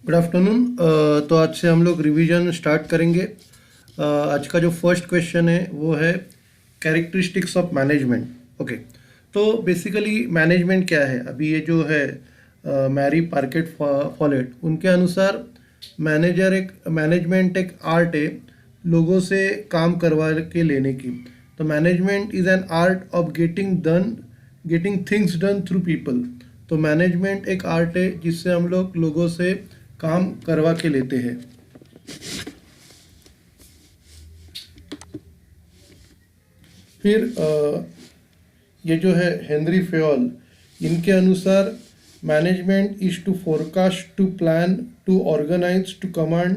Good afternoon. तो आज से हम लोग रिवीजन स्टार्ट करेंगे। आज का जो फर्स्ट क्वेश्चन है वो है कैरेक्टरिस्टिक्स ऑफ मैनेजमेंट। ओके, तो बेसिकली मैनेजमेंट क्या है? अभी ये जो है मैरी पार्केट फॉलेट, उनके अनुसार मैनेजमेंट एक आर्ट है लोगों से काम करवा के लेने की। तो management is an art of getting things done through people. तो मैनेजमेंट एक आर्ट है जिससे हम लोग लोगों से काम करवा के लेते हैं। फिर ये जो है हेनरी फेयोल, इनके अनुसार management is to forecast, to plan, to organise, to command,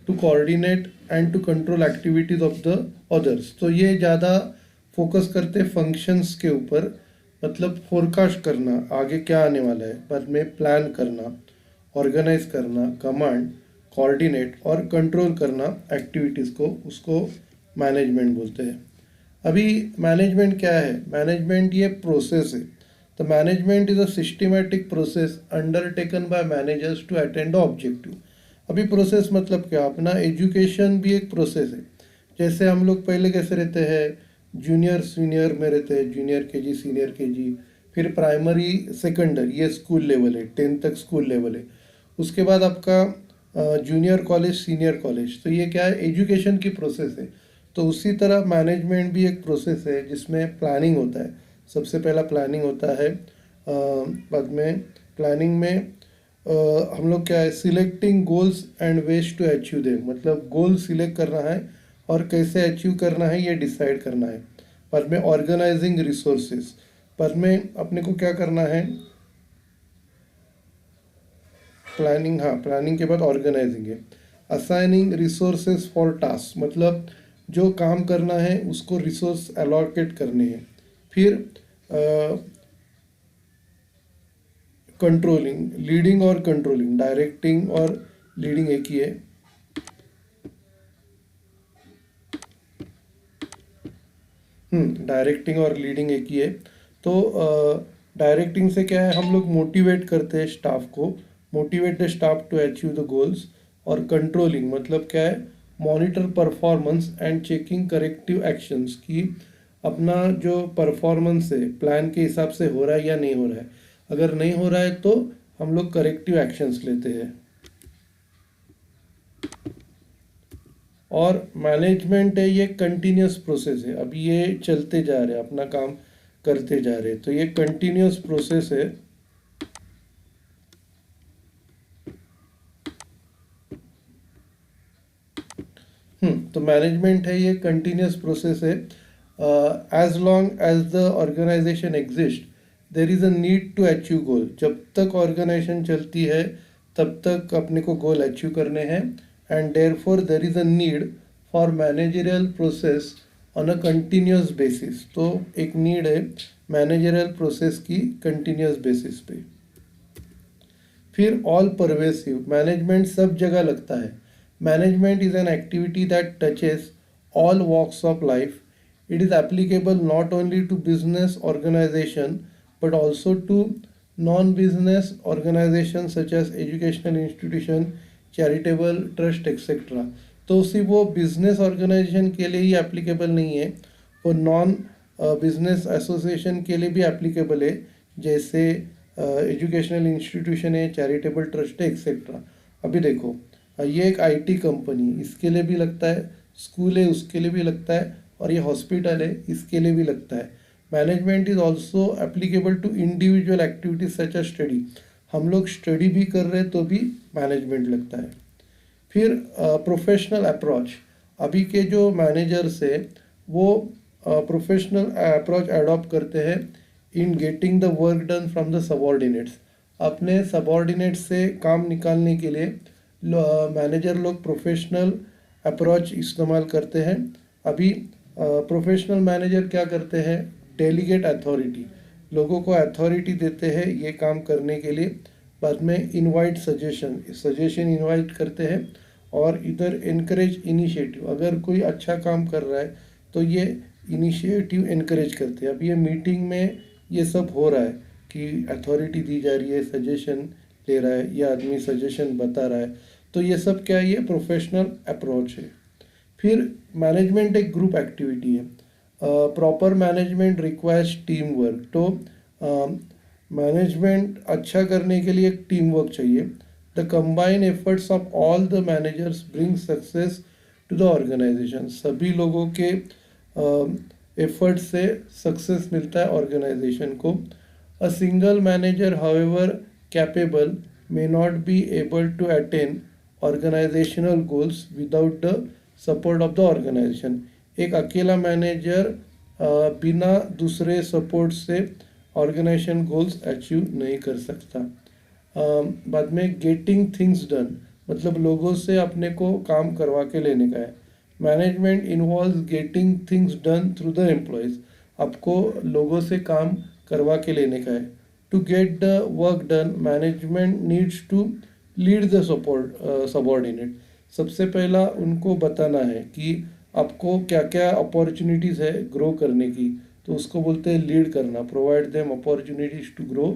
to coordinate and to control activities of the others. तो ये ज़्यादा फोकस करते फंक्शंस के ऊपर, मतलब फोरकास्ट करना आगे क्या आने वाला है, बाद में प्लान करना, ऑर्गेनाइज करना, कमांड, कोऑर्डिनेट और कंट्रोल करना एक्टिविटीज़ को, उसको मैनेजमेंट बोलते हैं। अभी मैनेजमेंट क्या है? मैनेजमेंट ये प्रोसेस है। तो management is a systematic process undertaken by managers to attend objective. अभी प्रोसेस मतलब क्या? अपना एजुकेशन भी एक प्रोसेस है। जैसे हम लोग पहले कैसे रहते हैं, जूनियर सीनियर में रहते हैं, जूनियर केजी, सीनियर केजी, फिर प्राइमरी, सेकेंडरी, ये स्कूल लेवल है, 10th तक स्कूल लेवल है। उसके बाद आपका जूनियर कॉलेज, सीनियर कॉलेज। तो ये क्या है? एजुकेशन की प्रोसेस है। तो उसी तरह मैनेजमेंट भी एक प्रोसेस है जिसमें प्लानिंग होता है। सबसे पहला प्लानिंग होता है, बाद में प्लानिंग में हम लोग क्या है, selecting goals and ways to achieve them. मतलब गोल सिलेक्ट करना है और कैसे अचीव करना है ये डिसाइड करना है। बाद में ऑर्गेनाइजिंग रिसोर्सेज, बाद में अपने को क्या करना है, प्लानिंग, हाँ प्लानिंग के बाद ऑर्गेनाइजिंग है। असाइनिंग रिसोर्सेज फॉर टास्क, मतलब जो काम करना है उसको रिसोर्स एलोकेट करने हैं। फिर कंट्रोलिंग, लीडिंग और कंट्रोलिंग, डायरेक्टिंग और लीडिंग एक ही है। डायरेक्टिंग और लीडिंग एक ही है। तो डायरेक्टिंग से क्या है, हम लोग मोटिवेट करते हैं स्टाफ को, motivate the staff to achieve the goals. और कंट्रोलिंग मतलब क्या है, monitor performance and checking corrective actions, की अपना जो परफॉर्मेंस है प्लान के हिसाब से हो रहा है या नहीं हो रहा है। अगर नहीं हो रहा है तो हम लोग करेक्टिव एक्शंस लेते हैं। और मैनेजमेंट है ये कंटिन्यूस प्रोसेस है। अभी ये चलते जा रहे हैं, अपना काम करते जा रहे हैं, तो ये कंटिन्यूस प्रोसेस है। तो मैनेजमेंट है ये कंटिन्यूस प्रोसेस है। As long as the organization exist there is a need to achieve goal. जब तक ऑर्गेनाइजेशन चलती है तब तक अपने को गोल अचीव करने हैं। And therefore there is a need for managerial process on a continuous basis. तो एक नीड है मैनेजरियल प्रोसेस की कंटिन्यूस बेसिस पे। फिर ऑल परवेसिव, मैनेजमेंट सब जगह लगता है। Management is an activity that touches all walks of life. It is applicable not only to business organization but also to non business organization such as educational institution, charitable trust etcetera. तो सिर्फ वो business organisation के लिए ही applicable नहीं है, वो non business association के लिए भी एप्लीकेबल है, जैसे एजुकेशनल इंस्टीट्यूशन है, चैरिटेबल ट्रस्ट है, एक्सेट्रा। अभी देखो, ये एक आईटी कंपनी, इसके लिए भी लगता है, स्कूल है उसके लिए भी लगता है, और ये हॉस्पिटल है इसके लिए भी लगता है। Management is also applicable to individual activities such as study. हम लोग स्टडी भी कर रहे हैं तो भी मैनेजमेंट लगता है। फिर प्रोफेशनल अप्रोच, अभी के जो मैनेजर्स है वो प्रोफेशनल अप्रोच अडॉप्ट करते हैं in getting the work done from the subordinates. अपने सबॉर्डिनेट से काम निकालने के लिए मैनेजर लोग प्रोफेशनल अप्रोच इस्तेमाल करते हैं। अभी प्रोफेशनल मैनेजर क्या करते हैं, डेलीगेट अथॉरिटी, लोगों को अथॉरिटी देते हैं ये काम करने के लिए। बाद में इनवाइट सजेशन इनवाइट करते हैं। और इधर इनकरेज इनिशिएटिव, अगर कोई अच्छा काम कर रहा है तो ये इनिशिएटिव इनकरेज करते हैं। अब ये मीटिंग में ये सब हो रहा है कि अथॉरिटी दी जा रही है, सजेशन ले रहा है, या आदमी सजेशन बता रहा है, तो ये सब क्या है, ये प्रोफेशनल अप्रोच है। फिर मैनेजमेंट एक ग्रुप एक्टिविटी है। Proper management requires team work. तो मैनेजमेंट अच्छा करने के लिए एक टीम वर्क चाहिए। The combine efforts of all the managers bring success to the organization. सभी लोगों के एफर्ट से सक्सेस मिलता है ऑर्गेनाइजेशन को। A single manager however capable may not be able to attain organizational goals without the support of the organization। एक अकेला manager बिना दूसरे सपोर्ट से ऑर्गेनाइजेशन गोल्स अचीव नहीं कर सकता। बाद में गेटिंग थिंग्स डन, मतलब लोगों से अपने को काम करवा के लेने का है। Management involve getting things done through the employees, आपको लोगों से काम करवा के लेने का है। To get the work done, management needs to lead the subordinate। सबसे पहला उनको बताना है कि आपको क्या क्या अपॉर्चुनिटीज़ है ग्रो करने की, तो उसको बोलते हैं लीड करना। Provide them opportunities to grow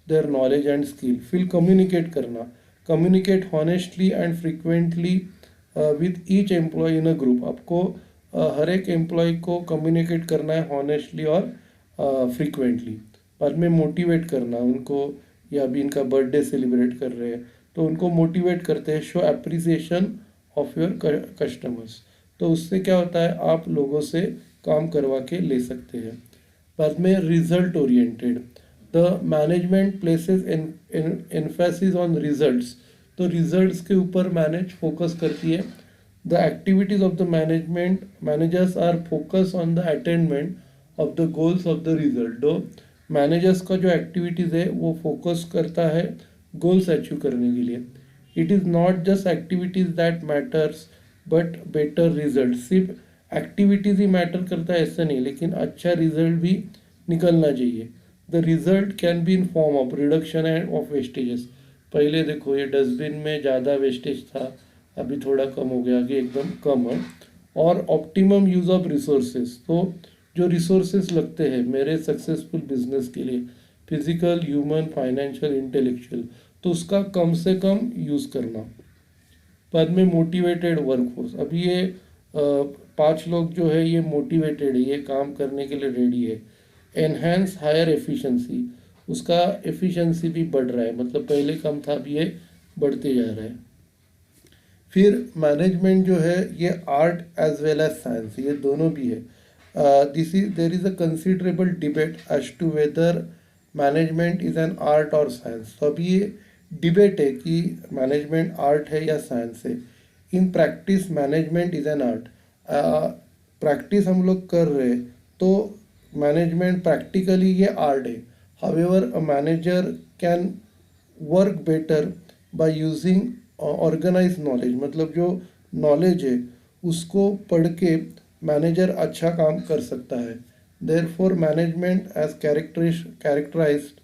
their knowledge and skill. फिर कम्युनिकेट करना, communicate honestly and frequently with each employee in a group. आपको हर एक एम्प्लॉय को कम्युनिकेट करना है हॉनेस्टली और फ्रिक्वेंटली। बाद में मोटिवेट करना उनको, या अभी इनका बर्थडे सेलिब्रेट कर रहे हैं तो उनको मोटिवेट करते हैं। Show appreciation of your customers, तो उससे क्या होता है, आप लोगों से काम करवा के ले सकते हैं। बाद में result oriented, the management places emphasis on results. तो रिजल्ट्स के ऊपर मैनेज फोकस करती है। The activities of the managers are focus on the attainment of the goals of the result. दो मैनेजर्स का जो एक्टिविटीज़ है वो फोकस करता है गोल्स अचीव करने के लिए। It is not just activities that matters but better result. सिर्फ एक्टिविटीज़ ही मैटर करता है ऐसा नहीं, लेकिन अच्छा रिजल्ट भी निकलना चाहिए। The result can be in form of reduction end of vestiges. पहले देखो ये डस्टबिन में ज़्यादा वेस्टेज था, अभी थोड़ा कम हो गया, अभी एकदम कम है। और ऑप्टिमम यूज़ ऑफ रिसोर्सेज, तो जो रिसोर्सेज लगते हैं मेरे सक्सेसफुल बिजनेस के लिए, फिजिकल, ह्यूमन, फाइनेंशियल, इंटेलेक्चुअल, तो उसका कम से कम यूज़ करना। बाद में मोटिवेटेड वर्कफोर्स, अभी ये 5 लोग जो है ये मोटिवेटेड है, ये काम करने के लिए रेडी है। एनहेंस हायर एफिशिएंसी, उसका एफिशिएंसी भी बढ़ रहा है, मतलब पहले कम था अभी ये बढ़ते जा रहा है। फिर मैनेजमेंट जो है ये art as well as science, ये दोनों भी है। There is a considerable debate as to whether management is an art और साइंस। तो अभी ये डिबेट है कि मैनेजमेंट आर्ट है या साइंस है। In practice management is an art. Practice हम लोग कर रहे हैं तो मैनेजमेंट प्रैक्टिकली ये आर्ट है। However a manager can work better by using organize knowledge, मतलब जो नॉलेज है उसको पढ़ के मैनेजर अच्छा काम कर सकता है। Therefore management as characterized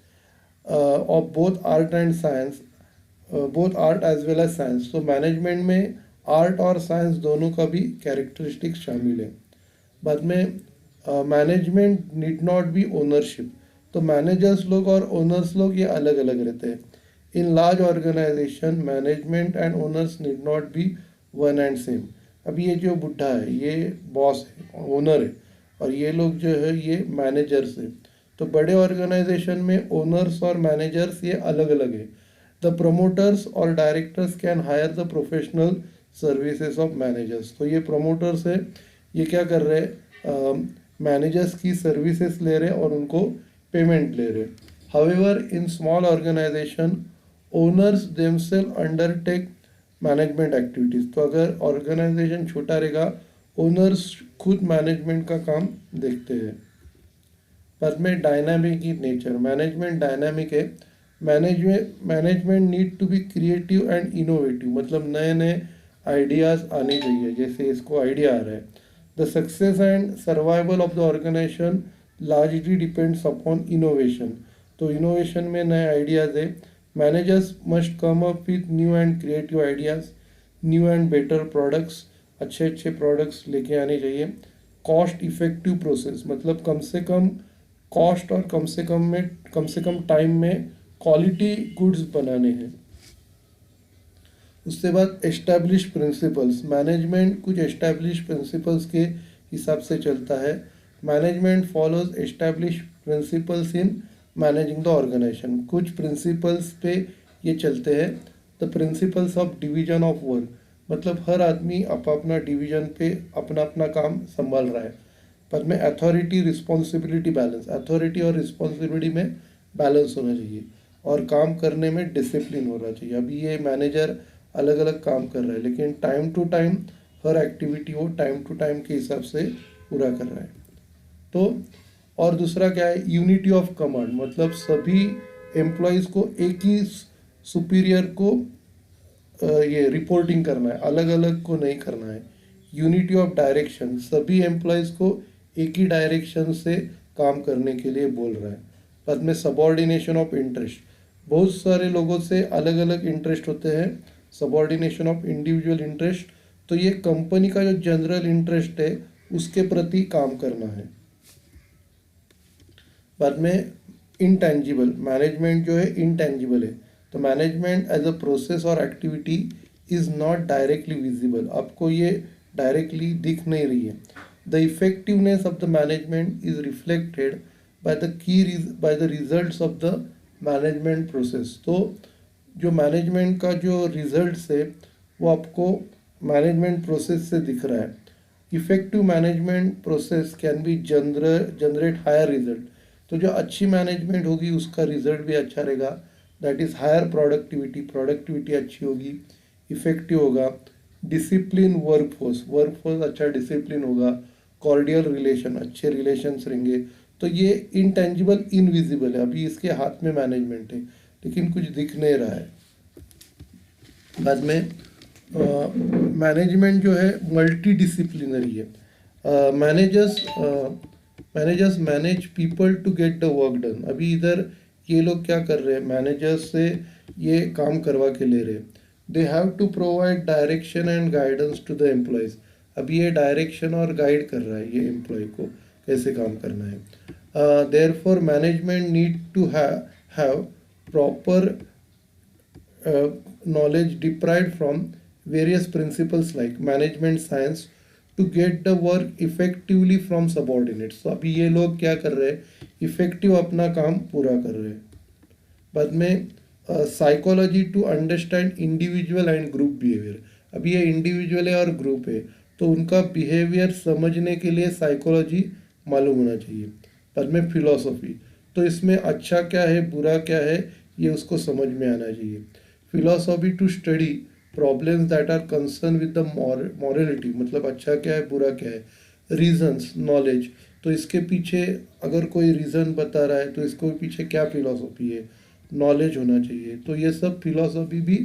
of both art and science, both art as well as science. तो मैनेजमेंट में आर्ट और साइंस दोनों का भी कैरेक्टरिस्टिक्स शामिल है। बाद में management need not be ownership, तो मैनेजर्स लोग और ओनर्स लोग ये अलग अलग रहते हैं। In large organization management and owners need not be one and same. अभी ये जो बुढ़ा है ये बॉस है, ओनर है, और ये लोग जो है ये मैनेजर्स है। तो बड़े ऑर्गेनाइजेशन में ओनर्स और मैनेजर्स ये अलग अलग है। द प्रमोटर्स और directors can hire the professional services of managers. तो ये प्रमोटर्स है, ये क्या कर रहे हैं, मैनेजर्स की सर्विसेज ले रहे और उनको पेमेंट ले रहे। However in small organization owners themselves undertake management activities. तो अगर ऑर्गेनाइजेशन छोटा रहेगा ओनर्स खुद मैनेजमेंट का काम देखते हैं। बाद में dynamic in nature, management dynamic है। Management need to be creative and innovative, मतलब नए नए आइडियाज़ आने चाहिए। जैसे इसको आइडिया आ रहा है, the success and survival of the organization largely depends upon innovation. तो इनोवेशन में नए आइडियाज़ है। Managers must come up with new and creative ideas, new and better products, अच्छे अच्छे प्रोडक्ट्स लेके आने चाहिए। कॉस्ट इफेक्टिव प्रोसेस, मतलब कम से कम कॉस्ट और कम से कम टाइम में क्वालिटी गुड्स बनाने हैं। उसके बाद एस्टैब्लिश प्रिंसिपल्स, मैनेजमेंट कुछ एस्टैब्लिश प्रिंसिपल्स के हिसाब से चलता है। Management follows establish principles in managing the organization, कुछ प्रिंसिपल्स पे ये चलते हैं। The principles of division of work, मतलब हर आदमी अपना डिवीजन पे अपना अपना काम संभाल रहा है। पर में अथॉरिटी रिस्पॉन्सिबिलिटी बैलेंस, अथॉरिटी और रिस्पॉन्सिबिलिटी में बैलेंस होना चाहिए और काम करने में डिसिप्लिन होना चाहिए। अभी ये मैनेजर अलग अलग काम कर रहा है लेकिन टाइम टू टाइम हर एक्टिविटी वो टाइम टू टाइम के हिसाब से पूरा कर रहा है। तो और दूसरा क्या है, यूनिटी ऑफ कमांड, मतलब सभी एम्प्लॉयज़ को एक ही सुपीरियर को ये रिपोर्टिंग करना है, अलग अलग को नहीं करना है। यूनिटी ऑफ डायरेक्शन, सभी एम्प्लॉयज़ को एक ही डायरेक्शन से काम करने के लिए बोल रहा है। बाद में सबॉर्डिनेशन ऑफ इंटरेस्ट, बहुत सारे लोगों से अलग अलग इंटरेस्ट होते हैं। सबॉर्डिनेशन ऑफ इंडिविजुअल इंटरेस्ट, तो ये कंपनी का जो जनरल इंटरेस्ट है उसके प्रति काम करना है। बाद में इंटेंजिबल, मैनेजमेंट जो है इंटेंजिबल है, तो मैनेजमेंट एज अ प्रोसेस और activity is not directly visible, आपको ये डायरेक्टली दिख नहीं रही है। The effectiveness of the management is reflected by the results of the management process, तो जो मैनेजमेंट का जो रिजल्ट्स है वो आपको मैनेजमेंट प्रोसेस से दिख रहा है। Effective management process can be generate higher result, तो जो अच्छी मैनेजमेंट होगी उसका रिजल्ट भी अच्छा रहेगा, that is higher productivity, productivity अच्छी होगी, इफेक्टिव होगा। डिसिप्लिन वर्कफोर्स अच्छा डिसिप्लिन होगा। कॉर्डियल रिलेशन, अच्छे रिलेशंस रहेंगे। तो ये इंटेंजिबल इनविजिबल है, अभी इसके हाथ में मैनेजमेंट है लेकिन कुछ दिख नहीं रहा है। बाद में मैनेजमेंट जो है मल्टी डिसिप्लिनरी है। Managers manage people to get the work done, अभी इधर ये लोग क्या कर रहे हैं, मैनेजर्स से ये काम करवा के ले रहे हैं। They have to provide direction and guidance to the employees, अभी ये डायरेक्शन और गाइड कर रहा है ये एम्प्लॉय को कैसे काम करना है। Therefore management need to have proper knowledge derived from various principles like management science to get the work effectively from subordinates, तो अभी ये लोग क्या कर रहे हैं, इफेक्टिव अपना काम पूरा कर रहे हैं। बाद में psychology to understand individual and group behaviour, अभी ये इंडिविजुअल है और ग्रुप है तो उनका बिहेवियर समझने के लिए साइकोलॉजी मालूम होना चाहिए। बाद में फिलॉसफी, तो इसमें अच्छा क्या है बुरा क्या है ये उसको समझ में आना चाहिए। Philosophy to study problems that are concern with the morality, मतलब अच्छा क्या है बुरा क्या है। रीजंस नॉलेज, तो इसके पीछे अगर कोई रीज़न बता रहा है तो इसको पीछे क्या फिलॉसफी है, नॉलेज होना चाहिए। तो ये सब फिलॉसफी भी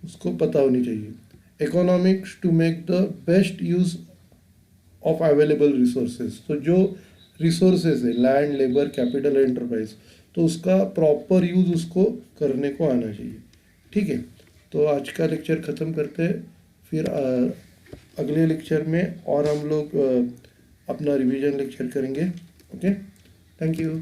उसको पता होनी चाहिए। Economics to make the best use of available resources, तो जो रिसोर्सेज है लैंड लेबर कैपिटल एंटरप्राइज, तो उसका प्रॉपर यूज़ उसको करने को आना चाहिए। ठीक है, तो आज का लेक्चर ख़त्म करते हैं, फिर अगले लेक्चर में और हम लोग अपना रिवीजन लेक्चर करेंगे। Okay, thank you.